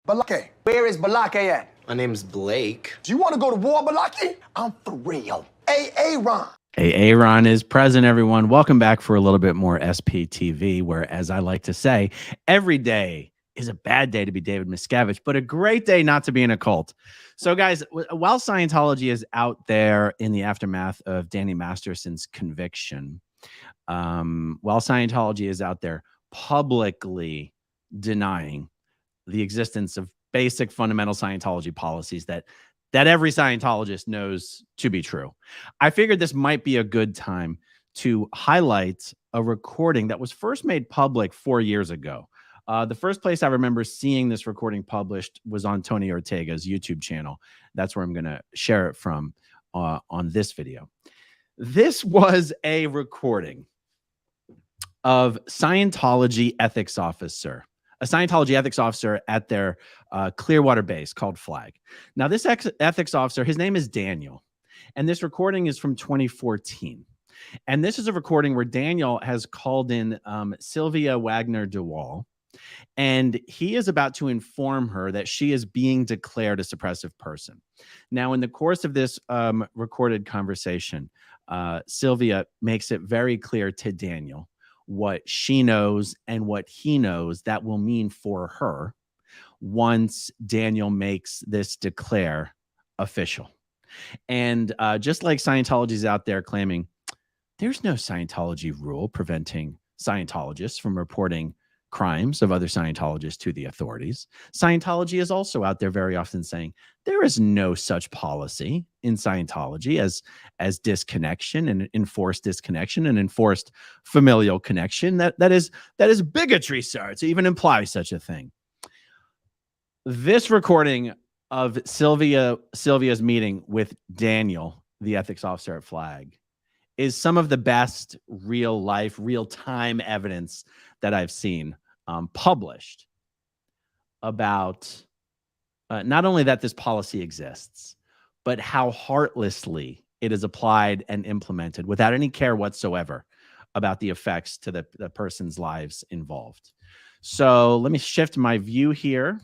Balake. Where is Balake at? My name's Blake. Do you want to go to war, Balake? I'm for real. Aaron. Aaron is present, everyone. Welcome back for a little bit more SPTV, where, as I like to say, every day is a bad day to be David Miscavige, but a great day not to be in a cult. So, guys, while Scientology is out there in the aftermath of Danny Masterson's conviction, while Scientology is out there publicly denying the existence of basic fundamental Scientology policies that every Scientologist knows to be true, I figured this might be a good time to highlight a recording that was first made public 4 years ago. The first place I remember seeing this recording published was on Tony Ortega's YouTube channel. That's where I'm going to share it from on this video. This was a recording of Scientology ethics officer, a Scientology ethics officer at their Clearwater base called Flag. Now, this ethics officer, his name is Daniel, and this recording is from 2014. And this is a recording where Daniel has called in Sylvia Wagner-DeWall, and he is about to inform her that she is being declared a suppressive person. Now, in the course of this recorded conversation, Sylvia makes it very clear to Daniel what she knows and what he knows that will mean for her once Daniel makes this declare official. And just like Scientology is out there claiming there's no Scientology rule preventing Scientologists from reporting crimes of other Scientologists to the authorities, Scientology is also out there very often saying there is no such policy in Scientology as disconnection and enforced disconnection and enforced familial connection. That is bigotry, sir, to even imply such a thing. This recording of Sylvia's meeting with Daniel, the ethics officer at Flag, is some of the best real life, real time evidence that I've seen published about not only that this policy exists, but how heartlessly it is applied and implemented without any care whatsoever about the effects to the person's lives involved. So let me shift my view here.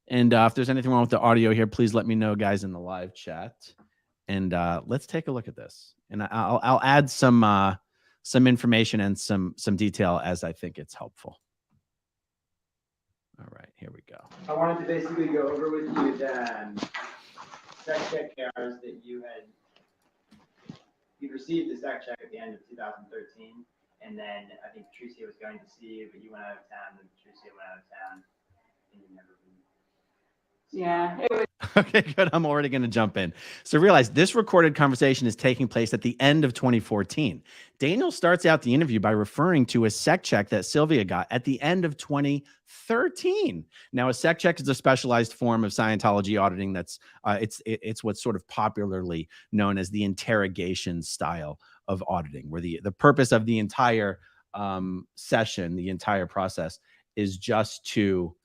And if there's anything wrong with the audio here, please let me know, guys, in the live chat. And let's take a look at this. And I'll add some information and some detail as I think it's helpful. All right, here we go. I wanted to basically go over with you the sex check errors that you'd received the sex check at the end of 2013, and then I think Patricia was going to see you, but you went out of town, and Patricia went out of town, and you never. Yeah. It was Okay, good. I'm already going to jump in. So realize this recorded conversation is taking place at the end of 2014. Daniel starts out the interview by referring to a sec check that Sylvia got at the end of 2013. Now, a sec check is a specialized form of Scientology auditing that's it's what's sort of popularly known as the interrogation style of auditing, where the purpose of the entire session, the entire process, is just to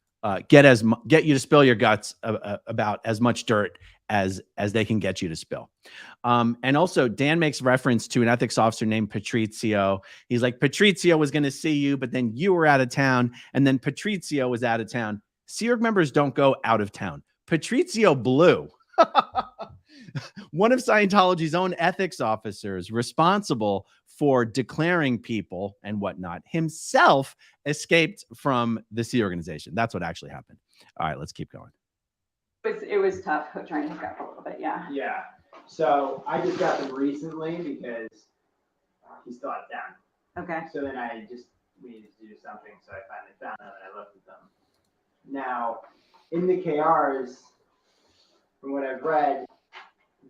get you to spill your guts about as much dirt as they can get you to spill. And also, Dan makes reference to an ethics officer named Patrizio. He's like, Patrizio was going to see you, but then you were out of town, and then Patrizio was out of town. Sea Org members don't go out of town. Patrizio blew. One of Scientology's own ethics officers responsible for declaring people and whatnot himself escaped from the Sea organization. That's what actually happened. All right, let's keep going. it was tough trying to hook up a little bit, yeah. Yeah. So I just got them recently because he's still out of town. Okay. So then we needed to do something. So I finally found them and I looked at them. Now, in the KRs, from what I've read,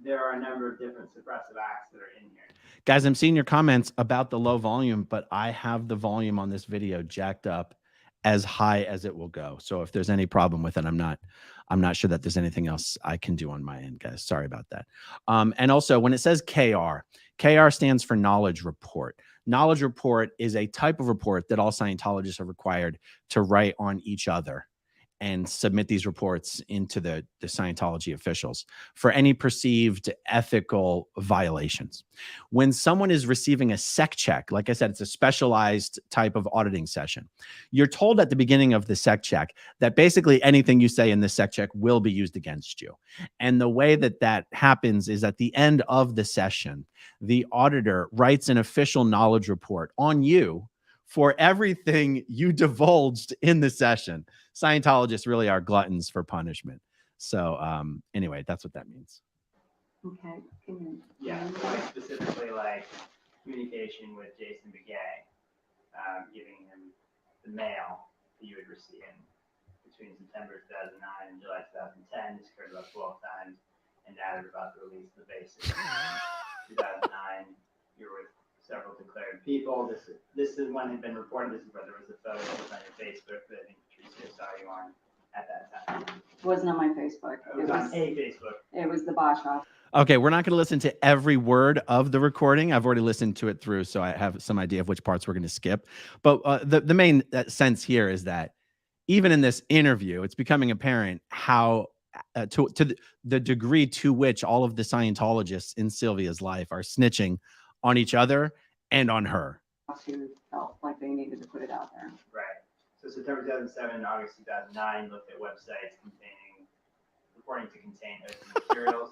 there are a number of different suppressive acts that are in here. Guys, I'm seeing your comments about the low volume, but I have the volume on this video jacked up as high as it will go. So if there's any problem with it, I'm not sure that there's anything else I can do on my end, guys. Sorry about that. And also, when it says KR stands for knowledge report. Knowledge report is a type of report that all Scientologists are required to write on each other and submit these reports into the Scientology officials for any perceived ethical violations. When someone is receiving a sec check, like I said, it's a specialized type of auditing session. You're told at the beginning of the sec check that basically anything you say in the sec check will be used against you. And the way that that happens is at the end of the session, the auditor writes an official knowledge report on you for everything you divulged in the session. Scientologists really are gluttons for punishment. So anyway, that's what that means. Okay. Yeah, like specifically like communication with Jason Begay, giving him the mail that you had received between September 2009 and July 2010. This occurred about 12 times, and now they're about to release the basics. 2009, you're with several declared people. This is one had been reported. This is where there was a photo on your Facebook that I think Patricia saw you on at that time. It wasn't on my Facebook. It was on a Facebook. It was the Bosch office. Okay, we're not going to listen to every word of the recording. I've already listened to it through, so I have some idea of which parts we're going to skip. But the main sense here is that even in this interview, it's becoming apparent how to the degree to which all of the Scientologists in Sylvia's life are snitching on each other and on her. Who felt like they needed to put it out there. Right. So September 2007 and August 2009 looked at websites reporting to contain OT materials.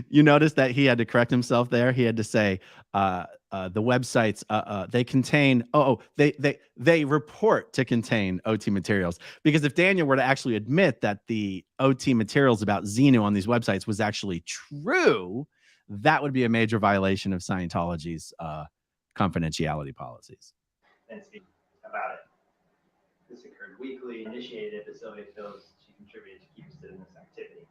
You notice that he had to correct himself there. He had to say the websites they contain they report to contain OT materials, because if Daniel were to actually admit that the OT materials about Xenu on these websites was actually true, that would be a major violation of Scientology's confidentiality policies. And speak about it. This occurred weekly, initiated, but Sylvia feels she contributed to keep us in this activity.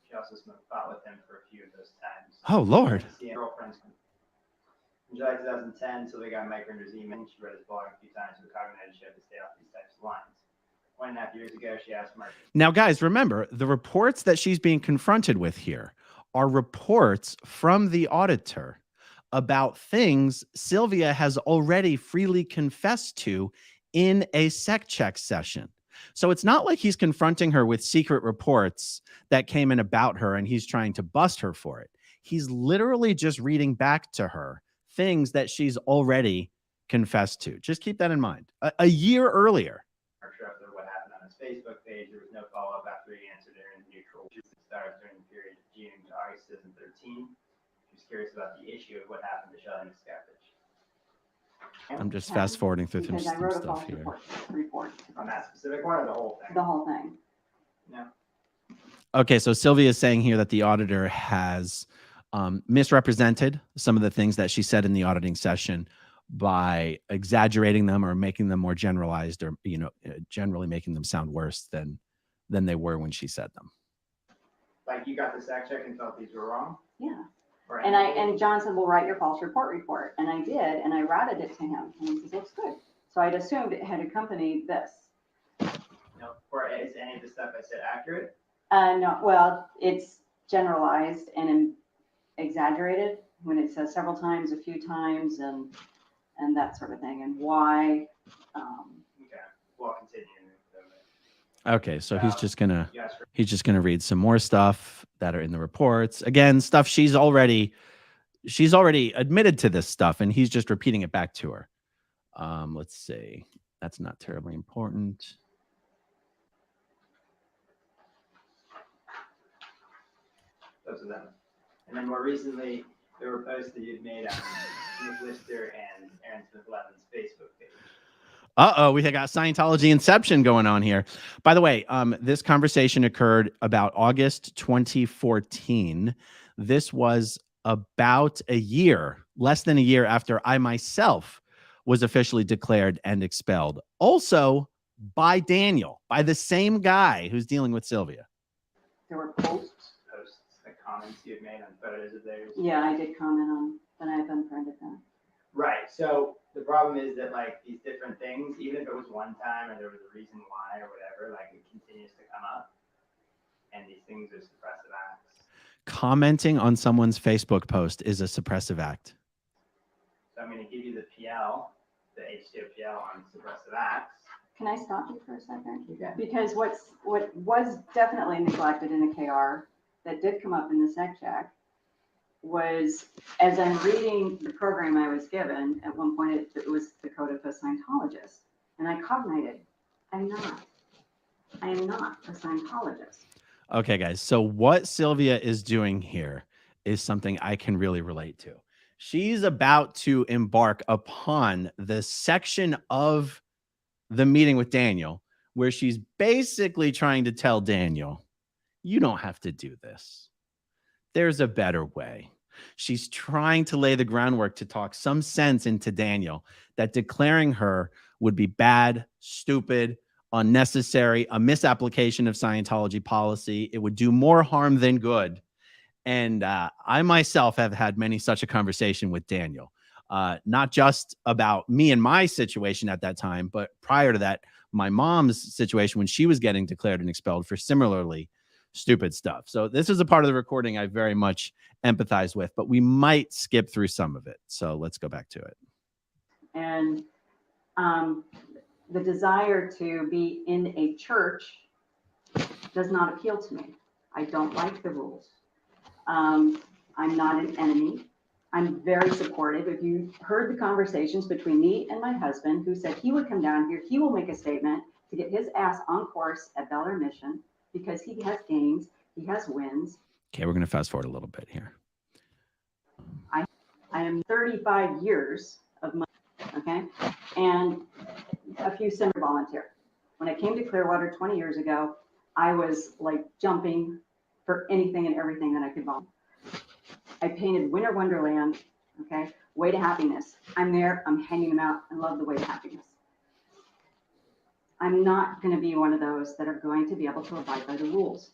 She also smoked pot with him for a few of those times. Oh, Lord. Girlfriends. In July 2010, Sylvia got Mike Render's email. She read his blog a few times with cognitive she had to stay off these types of lines. 1.5 years ago, she asked Mark. Now, guys, remember, the reports that she's being confronted with here are reports from the auditor about things Sylvia has already freely confessed to in a sec check session. So it's not like he's confronting her with secret reports that came in about her and he's trying to bust her for it. He's literally just reading back to her things that she's already confessed to. Just keep that in mind. A year earlier. What happened on his Facebook page, there was no follow-up after he answered her in neutral. It started during the period of June to August 2013. She was curious about the issue of what happened to Shelley Miscavige. I'm just fast forwarding through some I wrote a stuff false here. report. On that specific one or the whole thing? The whole thing. No. Okay, so Sylvia is saying here that the auditor has misrepresented some of the things that she said in the auditing session by exaggerating them or making them more generalized, or generally making them sound worse than they were when she said them. Like you got the SAC check and felt these were wrong? Yeah. Or And John said, well, write your false report. And I did, and I routed it to him. And he says, looks good. So I'd assumed it had accompanied this. No. Or is any of the stuff I said accurate? No, well, it's generalized and exaggerated when it says several times, a few times, and that sort of thing. And why? Okay. Well, continue. Okay, so he's just gonna read some more stuff that are in the reports. Again, stuff she's already admitted to this stuff, and he's just repeating it back to her. Let's see. That's not terribly important. Those are them. And then more recently, there were posts that you'd made on Smith-Lister and Aaron Smith-Levin's Facebook page. Uh-oh, we got Scientology Inception going on here. By the way, this conversation occurred about August 2014. This was about a year, less than a year after I myself was officially declared and expelled. Also by Daniel, by the same guy who's dealing with Sylvia. There were posts, like comments you had made on photos of theirs. Yeah, I did comment on, but I've unfriended them. Right. So the problem is that like these different things, even if it was one time or there was a reason why or whatever, like it continues to come up. And these things are suppressive acts. Commenting on someone's Facebook post is a suppressive act. So I'm going to give you the PL, the H2PL on suppressive acts. Can I stop you for a second? Yeah. Because what was definitely neglected in the KR that did come up in the sec check was, as I'm reading the program I was given, at one point it was the Code of a Scientologist. And I cognited, I am not a Scientologist. Okay, guys. So what Sylvia is doing here is something I can really relate to. She's about to embark upon the section of the meeting with Daniel where she's basically trying to tell Daniel, you don't have to do this. There's a better way. She's trying to lay the groundwork to talk some sense into Daniel that declaring her would be bad, stupid, unnecessary, a misapplication of Scientology policy. It would do more harm than good. And I myself have had many such a conversation with Daniel, not just about me and my situation at that time, but prior to that, my mom's situation when she was getting declared and expelled for similarly stupid stuff. So this is a part of the recording I very much empathize with, but we might skip through some of it. So let's go back to it. And the desire to be in a church does not appeal to me. I don't like the rules. I'm not an enemy. I'm very supportive. If you heard the conversations between me and my husband, who said he would come down here, he will make a statement to get his ass on course at Bel Air Mission because he has gains, he has wins. Okay, we're going to fast forward a little bit here. I am 35 years of money, okay? And a few summer volunteer. When I came to Clearwater 20 years ago, I was like jumping for anything and everything that I could volunteer. I painted Winter Wonderland, okay? Way to Happiness. I'm there, I'm hanging them out. I love the Way to Happiness. I'm not going to be one of those that are going to be able to abide by the rules.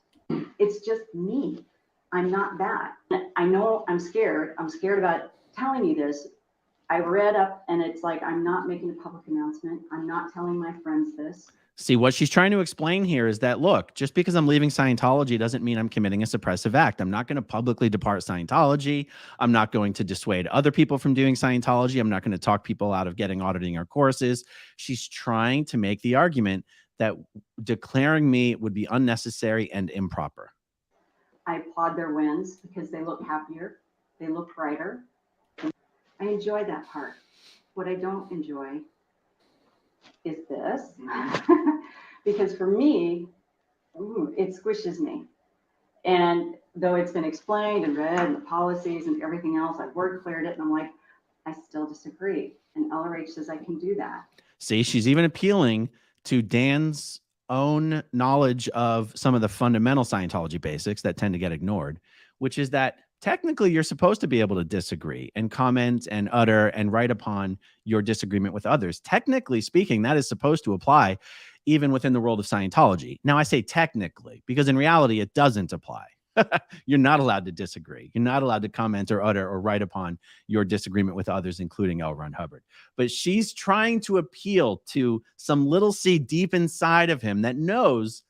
It's just me. I'm not that. I know I'm scared. I'm scared about telling you this. I read up and it's like, I'm not making a public announcement. I'm not telling my friends this. See, what she's trying to explain here is that, look, just because I'm leaving Scientology doesn't mean I'm committing a suppressive act. I'm not going to publicly depart Scientology. I'm not going to dissuade other people from doing Scientology. I'm not going to talk people out of getting auditing our courses. She's trying to make the argument that declaring me would be unnecessary and improper. I applaud their wins because they look happier. They look brighter. I enjoy that part. What I don't enjoy is this, because for me, it squishes me. And though it's been explained and read and the policies and everything else, I've word cleared it and I'm like, I still disagree. And LRH says I can do that. See, she's even appealing to Dan's own knowledge of some of the fundamental Scientology basics that tend to get ignored, which is that technically you're supposed to be able to disagree and comment and utter and write upon your disagreement with others. Technically speaking, that is supposed to apply even within the world of Scientology. Now I say technically, because in reality, it doesn't apply. You're not allowed to disagree. You're not allowed to comment or utter or write upon your disagreement with others, including L. Ron Hubbard. But she's trying to appeal to some little seed deep inside of him that knows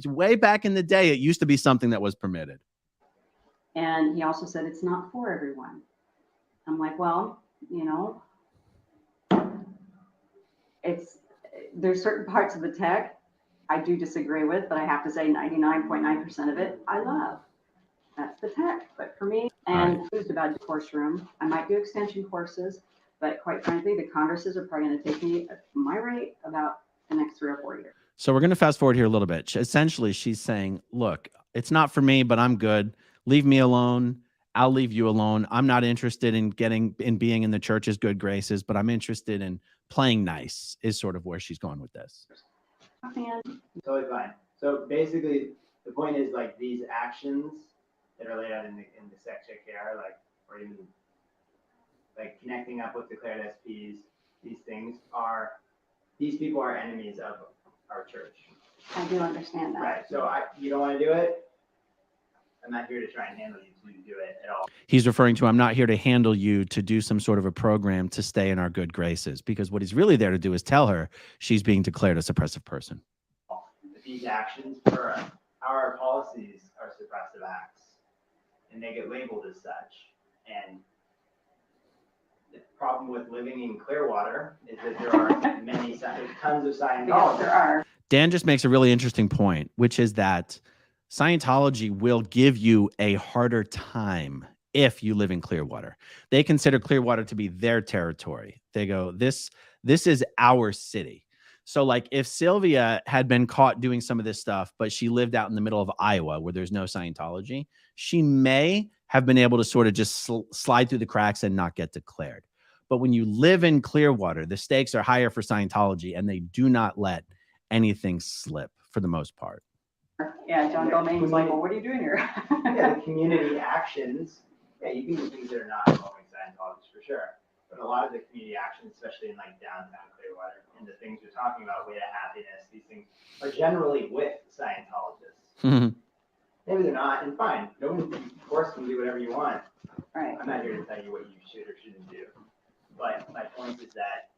way back in the day, it used to be something that was permitted. And he also said it's not for everyone. I'm like, well, you know, there's certain parts of the tech I do disagree with, but I have to say 99.9% of it I love. That's the tech. But for me, and right. About the course room, I might do extension courses, but quite frankly, the congresses are probably going to take me at my rate about the next 3 or 4 years. So we're going to fast forward here a little bit. Essentially, she's saying, look, it's not for me, but I'm good. Leave me alone. I'll leave you alone. I'm not interested in being in the church's good graces, but I'm interested in playing nice is sort of where she's going with this. Totally fine. So basically, the point is like these actions that are laid out in the sec check here, like, or even like connecting up with declared SPs, these people are enemies of our church. I do understand that. Right. So you don't want to do it. I'm not here to try and handle you to do it at all. He's referring to, I'm not here to handle you to do some sort of a program to stay in our good graces, because what he's really there to do is tell her she's being declared a suppressive person. These actions for our policies are suppressive acts, and they get labeled as such. And the problem with living in Clearwater is that there are many tons of Yes, Scientologists. there are. Dan just makes a really interesting point, which is that Scientology will give you a harder time if you live in Clearwater. They consider Clearwater to be their territory. They go, this is our city. So like if Sylvia had been caught doing some of this stuff, but she lived out in the middle of Iowa where there's no Scientology, she may have been able to sort of just slide through the cracks and not get declared. But when you live in Clearwater, the stakes are higher for Scientology and they do not let anything slip for the most part. Yeah, John Domain's like, well, what are you doing here? Yeah, the community actions, yeah, you can do things that are not involving Scientologists for sure. But a lot of the community actions, especially in like downtown Clearwater, and the things you're talking about, way to happiness, these things are generally with Scientologists. Maybe they're not, and fine. No one, of course, can do whatever you want. Right. I'm not here to tell you what you should or shouldn't do. But my point is that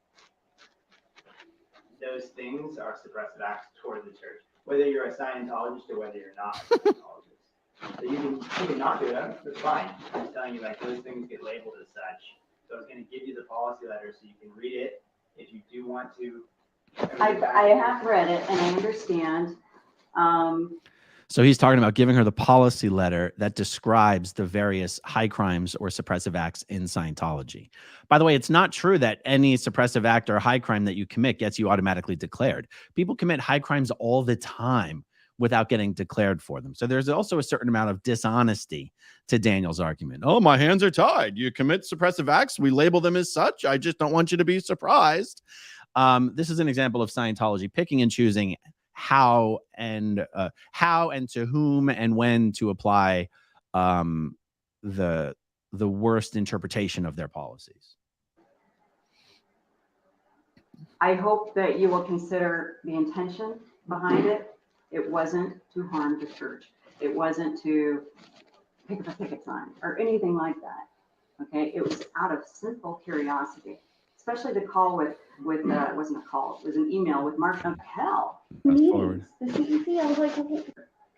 those things are suppressive acts toward the church, whether you're a Scientologist or whether you're not a Scientologist. So you can not do that. That's fine. I'm just telling you, like, those things get labeled as such. So I was going to give you the policy letter so you can read it if you do want to. I have read it and I understand. So he's talking about giving her the policy letter that describes the various high crimes or suppressive acts in Scientology. By the way, it's not true that any suppressive act or high crime that you commit gets you automatically declared. People commit high crimes all the time without getting declared for them. So there's also a certain amount of dishonesty to Daniel's argument. Oh, my hands are tied. You commit suppressive acts. We label them as such. I just don't want you to be surprised. This is an example of Scientology picking and choosing how and to whom and when to apply the worst interpretation of their policies. I hope that you will consider the intention behind it. It wasn't to harm the church. It wasn't to pick up a picket sign or anything like that. Okay, it was out of simple curiosity, especially the call with it wasn't a call, it was an email with Mark. Hell, meetings, the CEC. I was like,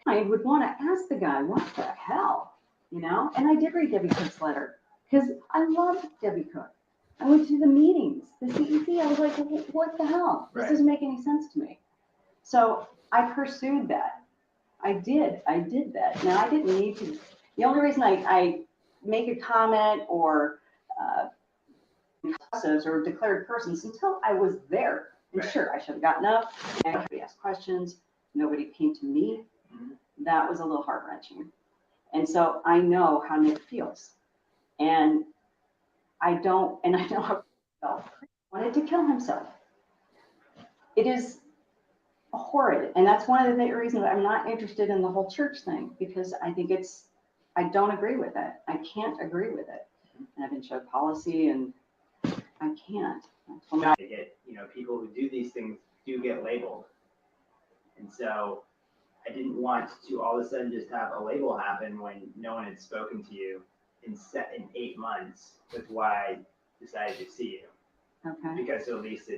I would want to ask the guy, what the hell, you know? And I did read Debbie Cook's letter because I love Debbie Cook. I went to the meetings, the CEC. I was like, what the hell? This doesn't make any sense to me. So I pursued that. I did that. Now I didn't need to. The only reason I make a comment or or declared persons until I was there. And sure, I should have gotten up and asked questions. Nobody came to me. That was a little heart-wrenching. And so I know how Nick feels. And I know how he felt. He wanted to kill himself. It is horrid. And that's one of the reasons I'm not interested in the whole church thing, because I think I don't agree with it. I can't agree with it. And I've been showed policy and I can't. People who do these things do get labeled. And so I didn't want to all of a sudden just have a label happen when no one had spoken to you in 8 months. That's why I decided to see you. Okay. Because at least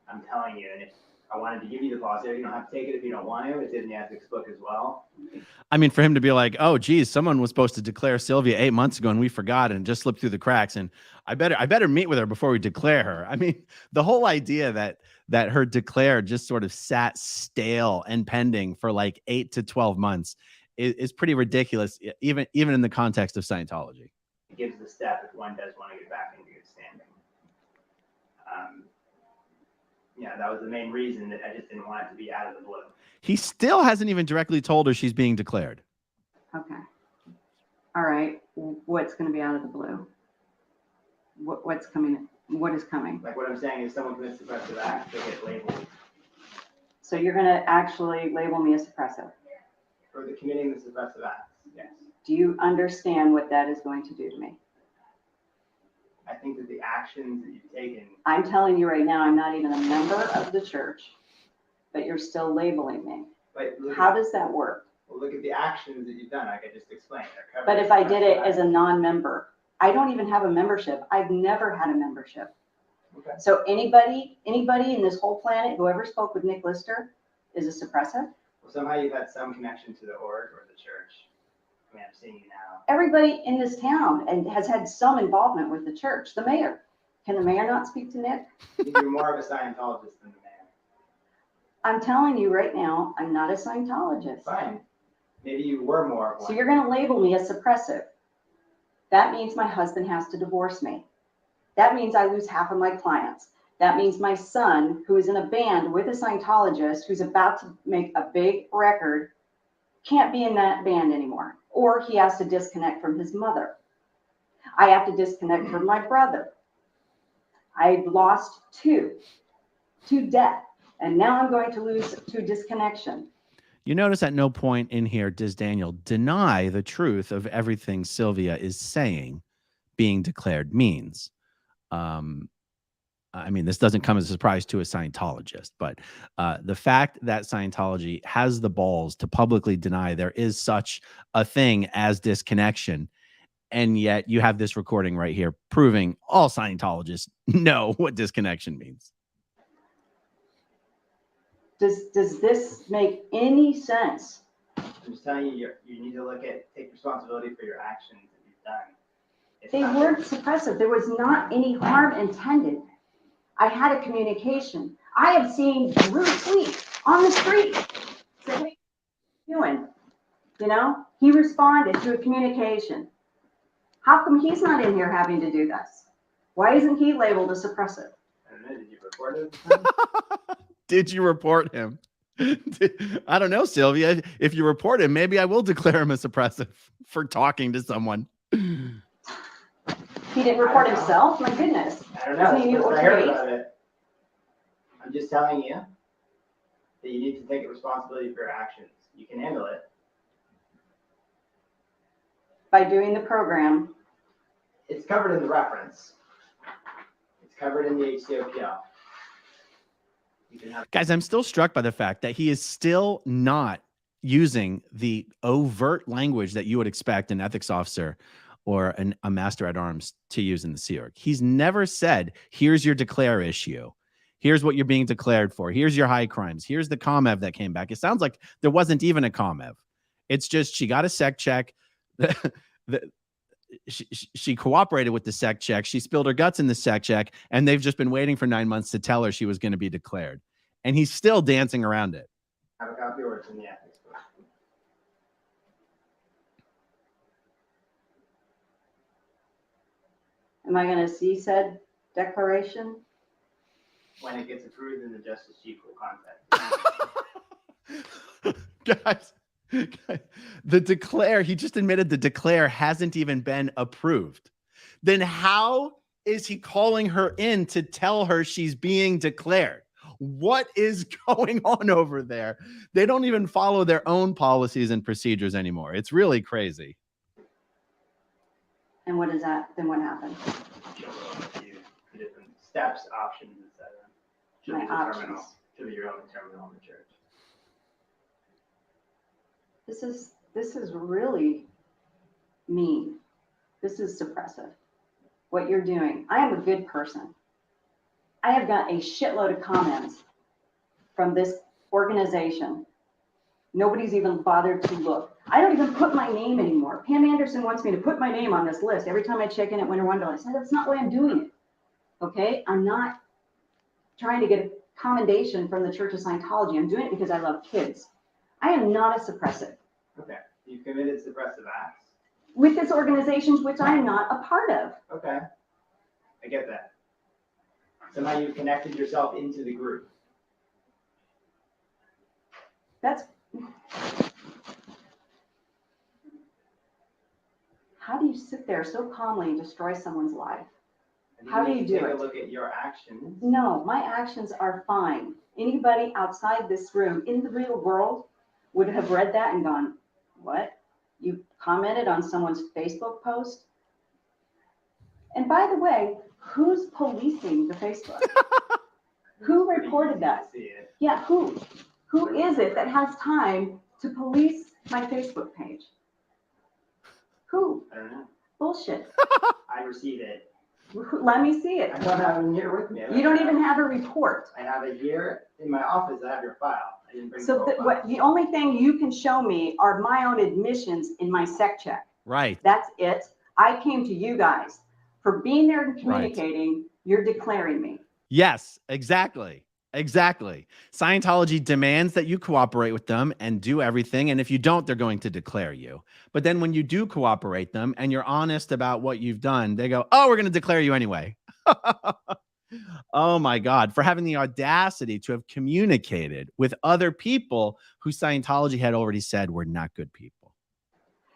I'm telling you, and if I wanted to give you the policy, you don't have to take it if you don't want to. It's in the ethics book as well. I mean, for him to be like, oh, geez, someone was supposed to declare Sylvia 8 months ago and we forgot and just slipped through the cracks. And I better meet with her before we declare her. I mean, the whole idea that her declare just sort of sat stale and pending for like 8 to 12 months is pretty ridiculous, even in the context of Scientology. It gives the step if one does want to get back into good standing. That was the main reason that I just didn't want it to be out of the blue. He still hasn't even directly told her she's being declared. Okay. All right. What's going to be out of the blue? What's coming? What is coming? Like what I'm saying is someone commits suppressive acts, they get labeled. So you're going to actually label me as suppressive? For the committing the suppressive acts, yes. Do you understand what that is going to do to me? I think that the actions that you've taken. I'm telling you right now, I'm not even a member of the church, but you're still labeling me. How does that work? Well, look at the actions that you've done, like I just explained. But if I did it as a non-member, I don't even have a membership. I've never had a membership. Okay. So anybody in this whole planet who ever spoke with Nick Lister is a suppressive? Well, somehow you've had some connection to the org or the church. I mean, I'm seeing you now. Everybody in this town and has had some involvement with the church. The mayor. Can the mayor not speak to Nick? You're more of a Scientologist than the mayor. I'm telling you right now, I'm not a Scientologist. Fine. Maybe you were more of one. So you're going to label me as suppressive. That means my husband has to divorce me. That means I lose half of my clients. That means my son, who is in a band with a Scientologist, who's about to make a big record, can't be in that band anymore. Or he has to disconnect from his mother. I have to disconnect from my brother. I've lost two to death. And now I'm going to lose to disconnection. You notice at no point in here does Daniel deny the truth of everything Sylvia is saying being declared means. I mean, this doesn't come as a surprise to a Scientologist, but the fact that Scientology has the balls to publicly deny there is such a thing as disconnection, and yet you have this recording right here proving all Scientologists know what disconnection means. Does this make any sense? I'm just telling you, you need to take responsibility for your actions that you've done. They weren't suppressive. There was not any harm intended. I had a communication. I have seen Bruce sleep on the street. Say, hey, what are you doing? You know, he responded to a communication. How come he's not in here having to do this? Why isn't he labeled a suppressive? I don't know. Did you report it? Did you report him? I don't know, Sylvia. If you report him, maybe I will declare him a suppressive for talking to someone. He didn't report himself? My goodness. I don't know. Isn't he I heard okay? about it. I'm just telling you that you need to take responsibility for your actions. You can handle it. By doing the program. It's covered in the reference. It's covered in the HCOPL. Guys, I'm still struck by the fact that he is still not using the overt language that you would expect an ethics officer or a master at arms to use in the Sea Org. He's never said, here's your declare issue. Here's what you're being declared for. Here's your high crimes. Here's the COMEV that came back. It sounds like there wasn't even a COMEV. It's just she got a sec check. She cooperated with the sec check. She spilled her guts in the sec check, and they've just been waiting for 9 months to tell her she was going to be declared. And he's still dancing around it. I have a copy or it's in the ethics book. Am I going to see said declaration? When it gets approved, then the Justice Chief will contact Guys, the declare, he just admitted the declare hasn't even been approved. Then how is he calling her in to tell her she's being declared? What is going on over there? They don't even follow their own policies and procedures anymore. It's really crazy. And what is that? Then what happened? She'll go with you the different steps, options, etc. She'll be My the options. terminal. She'll be your own terminal in the church. This is really mean. This is suppressive. What you're doing. I am a good person. I have got a shitload of comments from this organization. Nobody's even bothered to look. I don't even put my name anymore. Pam Anderson wants me to put my name on this list every time I check in at Winter Wonderland. I said, that's not why I'm doing it. Okay? I'm not trying to get a commendation from the Church of Scientology. I'm doing it because I love kids. I am not a suppressive. Okay. You've committed suppressive acts. With this organization, which I'm not a part of. Okay. I get that. Somehow you've connected yourself into the group. That's. How do you sit there so calmly and destroy someone's life? How do you do Take it? a look at your actions. No, my actions are fine. Anybody outside this room in the real world would have read that and gone, what? You commented on someone's Facebook post? And by the way, who's policing the Facebook? Who reported that? Yeah, who? Who is it that has time to police my Facebook page? Who? I don't know. Bullshit. I receive it. Let me see it. I don't have it here with me. You don't even have a report. I have it here in my office. I have your file. I didn't bring So the only thing you can show me are my own admissions in my sec check. Right. That's it. I came to you guys for being there and communicating. Right. You're declaring me. Yes, exactly. Exactly. Scientology demands that you cooperate with them and do everything. And if you don't, they're going to declare you. But then when you do cooperate them and you're honest about what you've done, they go, oh, we're going to declare you anyway. Oh my God, for having the audacity to have communicated with other people who Scientology had already said were not good people.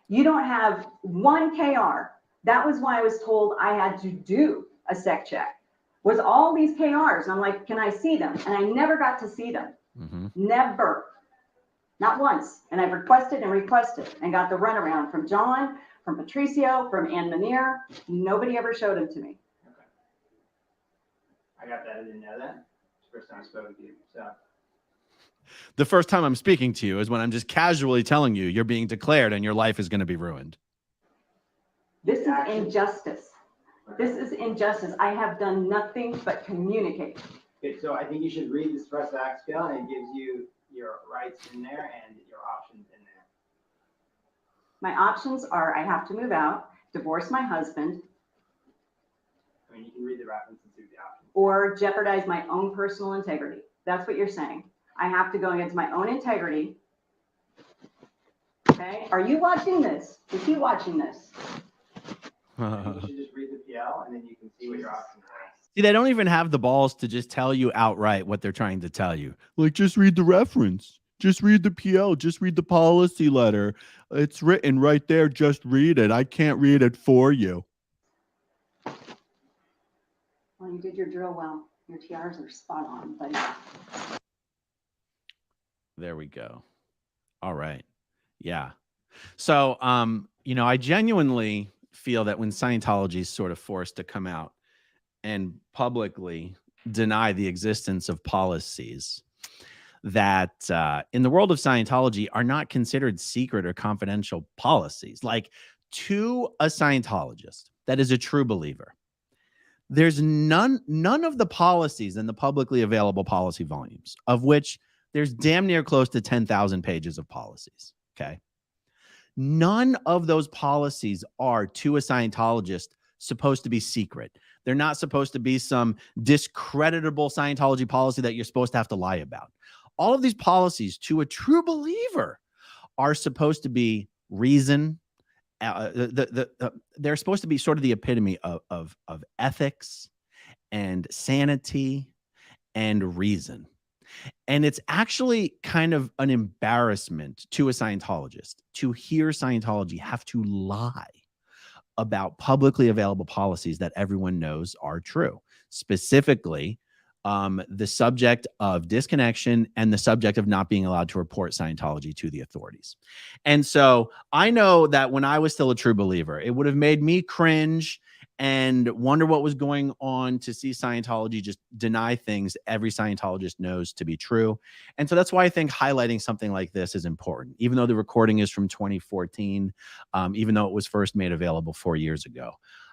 You don't have one KR. That was why I was told I had to do a sec check. Was all these KRs. And I'm like, can I see them? And I never got to see them. Never. Not once. And I've requested and got the runaround from John, from Patricio, from Ann Manier. Nobody ever showed them to me. Okay. I got that. I didn't know that. It's the first time I spoke with you. So the first time I'm speaking to you is when I'm just casually telling you you're being declared and your life is going to be ruined. This is injustice. This is injustice. I have done nothing but communicate. Okay, so I think you should read the suppressive act scale, and it gives you your rights in there and your options in there. My options are I have to move out, divorce my husband, I mean, you can read the reference and see the options. or jeopardize my own personal integrity. That's what you're saying. I have to go against my own integrity. Okay? Are you watching this? Is he watching this? You should just read the PL, and then you can see what your options are. See, they don't even have the balls to just tell you outright what they're trying to tell you. Like, just read the reference. Just read the PL. Just read the policy letter. It's written right there. Just read it. I can't read it for you. Well, you did your drill well. Your TRs are spot on, but There we go. All right. Yeah. So, I genuinely feel that when Scientology is sort of forced to come out and publicly deny the existence of policies that in the world of Scientology are not considered secret or confidential policies, like to a Scientologist that is a true believer, there's none of the policies in the publicly available policy volumes, of which there's damn near close to 10,000 pages of policies. Okay. None of those policies are, to a Scientologist, supposed to be secret. They're not supposed to be some discreditable Scientology policy that you're supposed to have to lie about. All of these policies, to a true believer, are supposed to be reason. They're supposed to be sort of the epitome of ethics and sanity and reason. And it's actually kind of an embarrassment to a Scientologist to hear Scientology have to lie about publicly available policies that everyone knows are true, specifically the subject of disconnection and the subject of not being allowed to report Scientology to the authorities. And so I know that when I was still a true believer, it would have made me cringe and wonder what was going on to see Scientology just deny things every Scientologist knows to be true. And so that's why I think highlighting something like this is important, even though the recording is from 2014, even though it was first made available 4 years ago.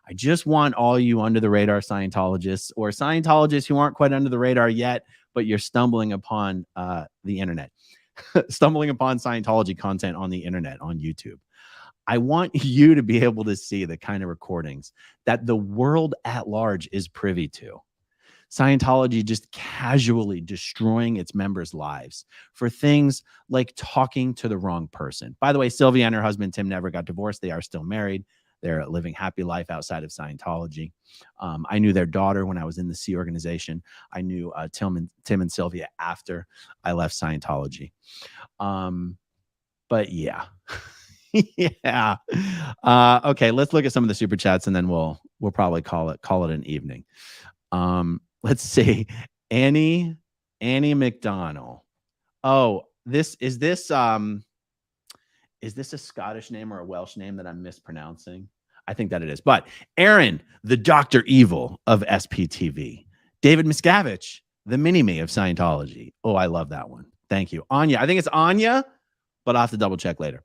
I just want all you under the radar Scientologists, or Scientologists who aren't quite under the radar yet, but you're stumbling upon the internet, stumbling upon Scientology content on the internet, on YouTube. I want you to be able to see the kind of recordings that the world at large is privy to. Scientology just casually destroying its members' lives for things like talking to the wrong person. By the way, Sylvia and her husband, Tim, never got divorced. They are still married. They're living happy life outside of Scientology. I knew their daughter when I was in the Sea organization. I knew Tim and Sylvia after I left Scientology. But yeah. Yeah. Okay, let's look at some of the super chats and then we'll probably call it an evening. Let's see. Annie McDonald. Oh, is this a Scottish name or a Welsh name that I'm mispronouncing? I think that it is. But Aaron, the Dr. Evil of SPTV. David Miscavige, the mini-me of Scientology. Oh, I love that one. Thank you. Anya. I think it's Anya, but I'll have to double check later.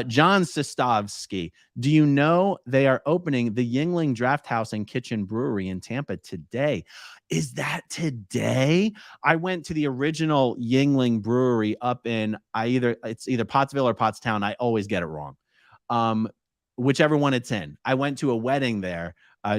John Sistovsky. Do you know they are opening the Yingling Draft House and Kitchen Brewery in Tampa today? Is that today? I went to the original Yingling Brewery up in it's either Pottsville or Pottstown. I always get it wrong. Whichever one it's in. I went to a wedding there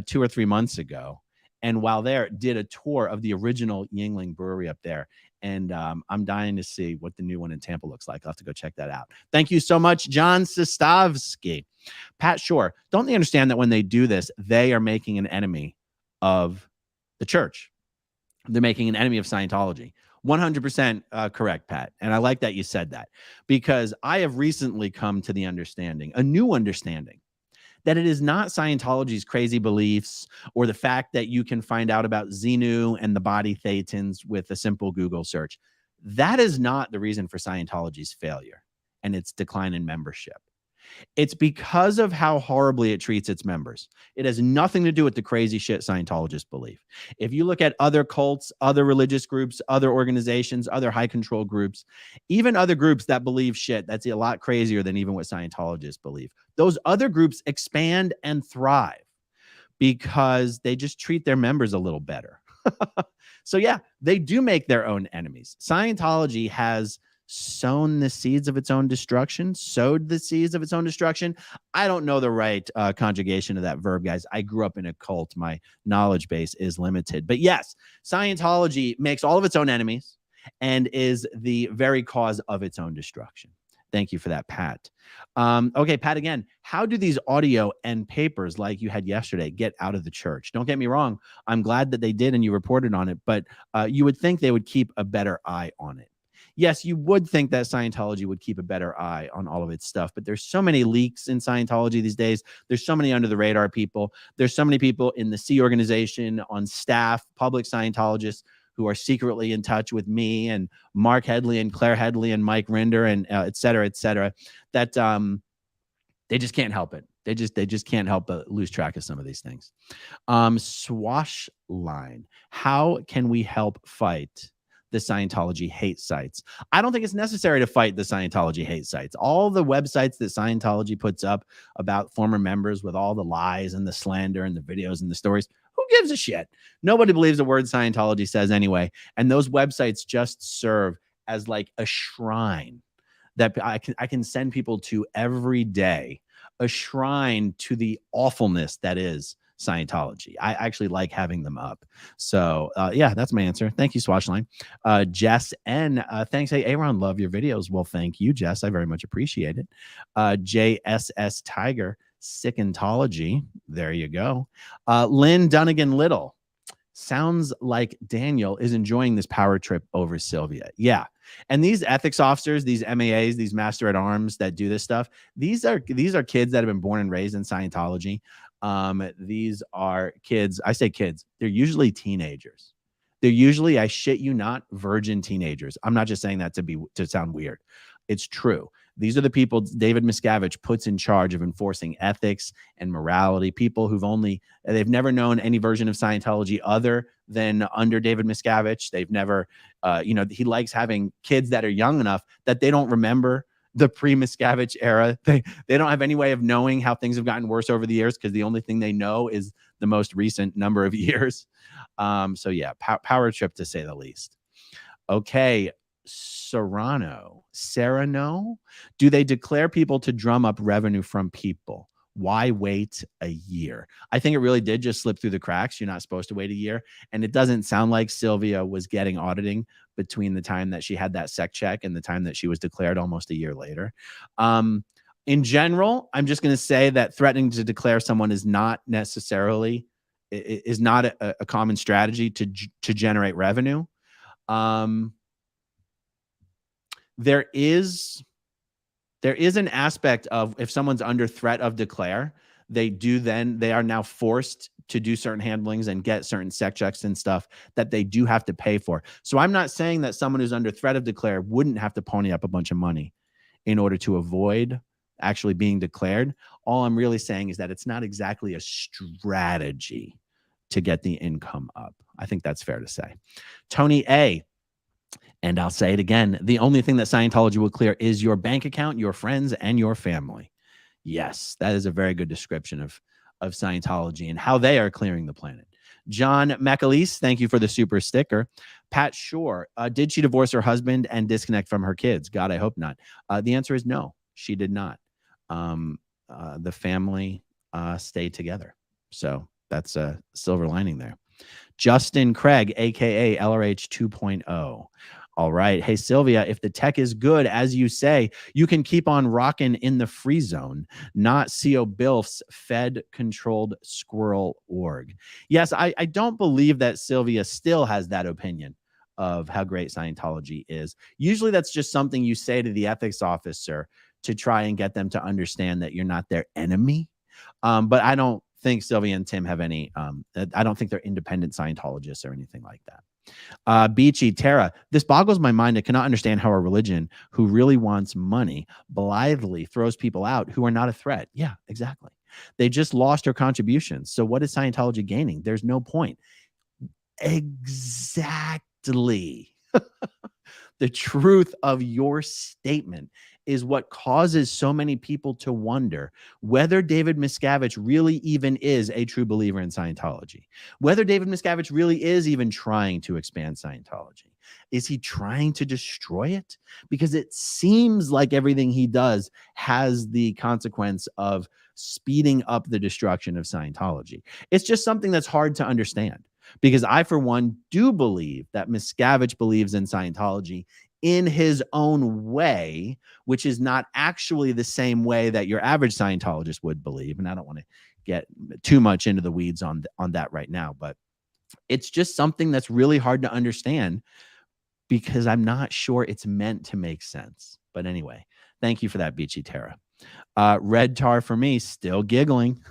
2 or 3 months ago, and while there, did a tour of the original Yingling Brewery up there. And I'm dying to see what the new one in Tampa looks like. I'll have to go check that out. Thank you so much, John Sostovsky. Pat Shore, don't they understand that when they do this, they are making an enemy of the church? They're making an enemy of Scientology. 100% correct, Pat. And I like that you said that, because I have recently come to the understanding, a new understanding, that it is not Scientology's crazy beliefs or the fact that you can find out about Xenu and the body thetans with a simple Google search. That is not the reason for Scientology's failure and its decline in membership. It's because of how horribly it treats its members. It has nothing to do with the crazy shit Scientologists believe. If you look at other cults, other religious groups, other organizations, other high control groups, even other groups that believe shit that's a lot crazier than even what Scientologists believe, those other groups expand and thrive because they just treat their members a little better. So yeah, they do make their own enemies. Scientology has sown the seeds of its own destruction, sowed the seeds of its own destruction. I don't know the right conjugation of that verb, guys. I grew up in a cult. My knowledge base is limited. But yes, Scientology makes all of its own enemies and is the very cause of its own destruction. Thank you for that, Pat. Okay, Pat, again, how do these audio and papers like you had yesterday get out of the church? Don't get me wrong. I'm glad that they did and you reported on it, but you would think they would keep a better eye on it. Yes, you would think that Scientology would keep a better eye on all of its stuff, but there's so many leaks in Scientology these days. There's so many under the radar people. There's so many people in the C organization, on staff, public Scientologists who are secretly in touch with me and Mark Headley and Claire Headley and Mike Rinder and et cetera, that they just can't help it. They just can't help but lose track of some of these things. Swashline, how can we help fight the Scientology hate sites? I don't think it's necessary to fight the Scientology hate sites. All the websites that Scientology puts up about former members with all the lies and the slander and the videos and the stories, who gives a shit? Nobody believes a word Scientology says anyway. And those websites just serve as like a shrine that I can send people to every day, a shrine to the awfulness that is Scientology. I actually like having them up. So yeah, that's my answer. Thank you, Swashline. Jess N, thanks. Hey, Aaron, love your videos. Well, thank you, Jess. I very much appreciate it. JSS Tiger, Sickentology. There you go. Lynn Dunnigan Little, sounds like Daniel is enjoying this power trip over Sylvia. Yeah. And these ethics officers, these MAAs, these master at arms that do this stuff, these are kids that have been born and raised in Scientology. These are kids. I say kids. They're usually teenagers. They're usually, I shit you not, virgin teenagers. I'm not just saying that to sound weird. It's true. These are the people David Miscavige puts in charge of enforcing ethics and morality. People they've never known any version of Scientology other than under David Miscavige. They've never, he likes having kids that are young enough that they don't remember the pre-Miscavige era. They don't have any way of knowing how things have gotten worse over the years because the only thing they know is the most recent number of years. So yeah, power trip to say the least. Okay. Serrano, do they declare people to drum up revenue from people? Why wait a year? I think it really did just slip through the cracks. You're not supposed to wait a year. And it doesn't sound like Sylvia was getting auditing between the time that she had that sec check and the time that she was declared almost a year later. In general, I'm just going to say that threatening to declare someone is not necessarily a common strategy to generate revenue. There is an aspect of if someone's under threat of declare, they are now forced to do certain handlings and get certain sec checks and stuff that they do have to pay for. So I'm not saying that someone who's under threat of declare wouldn't have to pony up a bunch of money in order to avoid actually being declared. All I'm really saying is that it's not exactly a strategy to get the income up. I think that's fair to say. Tony A. And I'll say it again. The only thing that Scientology will clear is your bank account, your friends, and your family. Yes, that is a very good description of Scientology and how they are clearing the planet. John McAleese, thank you for the super sticker. Pat Shore, did she divorce her husband and disconnect from her kids? God, I hope not. The answer is no, she did not. The family stayed together. So that's a silver lining there. Justin Craig, aka LRH 2.0. All right. Hey, Sylvia, if the tech is good, as you say, you can keep on rocking in the free zone, not CO Bilf's Fed-controlled squirrel org. Yes, I don't believe that Sylvia still has that opinion of how great Scientology is. Usually that's just something you say to the ethics officer to try and get them to understand that you're not their enemy. But I don't think Sylvia and Tim have any, I don't think they're independent Scientologists or anything like that. Beachy, Tara, this boggles my mind. I cannot understand how a religion who really wants money blithely throws people out who are not a threat. Yeah, exactly. They just lost their contributions. So what is Scientology gaining? There's no point. Exactly. The truth of your statement is what causes so many people to wonder whether David Miscavige really even is a true believer in Scientology, whether David Miscavige really is even trying to expand Scientology. Is he trying to destroy it? Because it seems like everything he does has the consequence of speeding up the destruction of Scientology. It's just something that's hard to understand. Because I, for one, do believe that Miscavige believes in Scientology in his own way, which is not actually the same way that your average Scientologist would believe. And I don't want to get too much into the weeds on that right now, but it's just something that's really hard to understand because I'm not sure it's meant to make sense. But anyway, thank you for that, Beachy Tara. Red tar for me, still giggling.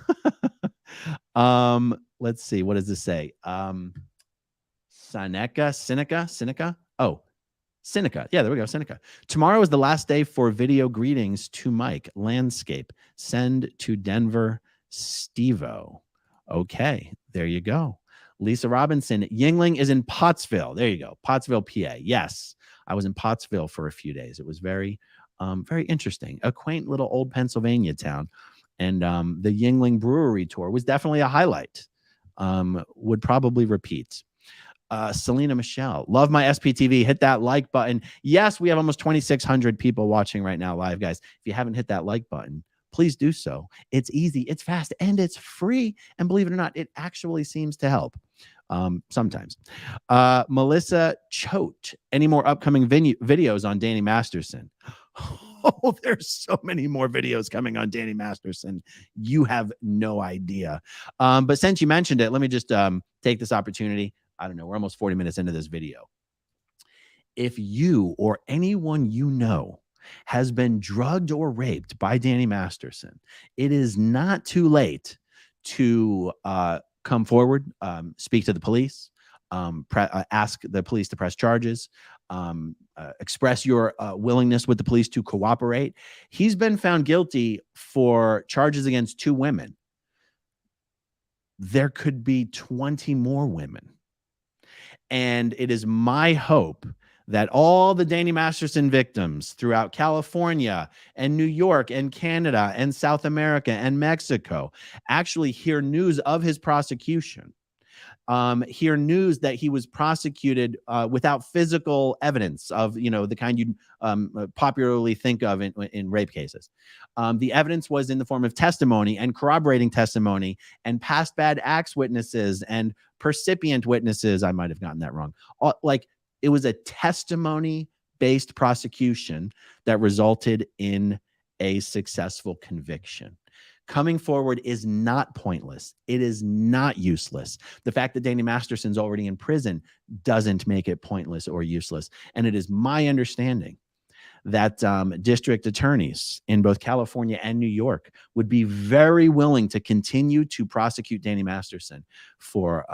Let's see. What does this say? Seneca. Oh, Seneca. Yeah, there we go. Seneca. Tomorrow is the last day for video greetings to Mike. Landscape. Send to Denver, Stevo. Okay, there you go. Lisa Robinson. Yingling is in Pottsville. There you go. Pottsville, PA. Yes, I was in Pottsville for a few days. It was very interesting. A quaint little old Pennsylvania town. And the Yingling Brewery tour was definitely a highlight. Would probably repeat. Selena Michelle, love my SPTV. Hit that like button. Yes, we have almost 2,600 people watching right now live, guys. If you haven't hit that like button, please do so. It's easy, it's fast, and it's free. And believe it or not, it actually seems to help sometimes. Melissa Choate, any more upcoming videos on Danny Masterson? Oh, there's so many more videos coming on Danny Masterson. You have no idea. But since you mentioned it, let me just take this opportunity. I don't know. We're almost 40 minutes into this video. If you or anyone you know has been drugged or raped by Danny Masterson, it is not too late to come forward, speak to the police, ask the police to press charges, express your willingness with the police to cooperate. He's been found guilty for charges against 2 women. There could be 20 more women. And it is my hope that all the Danny Masterson victims throughout California and New York and Canada and South America and Mexico actually hear news of his prosecution. Hear news that he was prosecuted without physical evidence of, the kind you popularly think of in rape cases. The evidence was in the form of testimony and corroborating testimony and past bad acts witnesses and percipient witnesses. I might have gotten that wrong. It was a testimony-based prosecution that resulted in a successful conviction. Coming forward is not pointless. It is not useless. The fact that Danny Masterson's already in prison doesn't make it pointless or useless. And it is my understanding that district attorneys in both California and New York would be very willing to continue to prosecute Danny Masterson for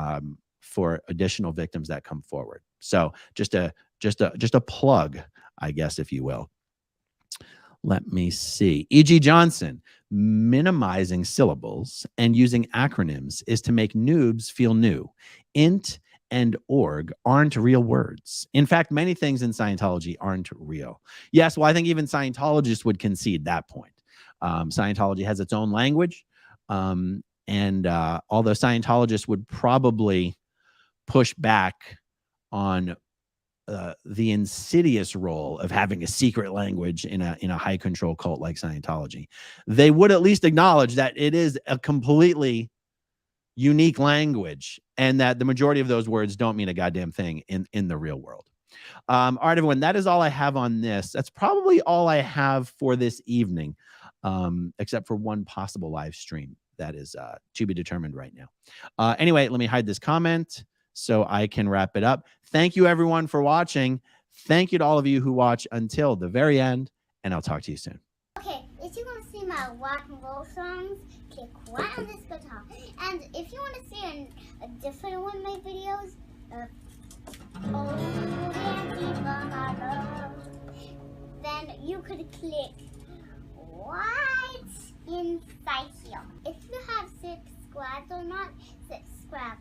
additional victims that come forward. So just a plug, I guess, if you will. Let me see. E.G. Johnson, minimizing syllables and using acronyms is to make noobs feel new. Int and org aren't real words. In fact, many things in Scientology aren't real. Yes, well, I think even Scientologists would concede that point. Scientology has its own language. And although Scientologists would probably push back on the insidious role of having a secret language in a high control cult like Scientology, they would at least acknowledge that it is a completely unique language, and that the majority of those words don't mean a goddamn thing in the real world. All right, everyone, that is all I have on this. That's probably all I have for this evening, except for one possible live stream that is to be determined right now. Anyway, let me hide this comment so I can wrap it up. Thank you, everyone, for watching. Thank you to all of you who watch until the very end, and I'll talk to you soon. Okay, if you want to see my rock and roll songs, click right on this guitar. And if you want to see a different one of my videos, Oh, Nancy, Mama, Love, then you could click right inside here. If you have subscribed or not, subscribe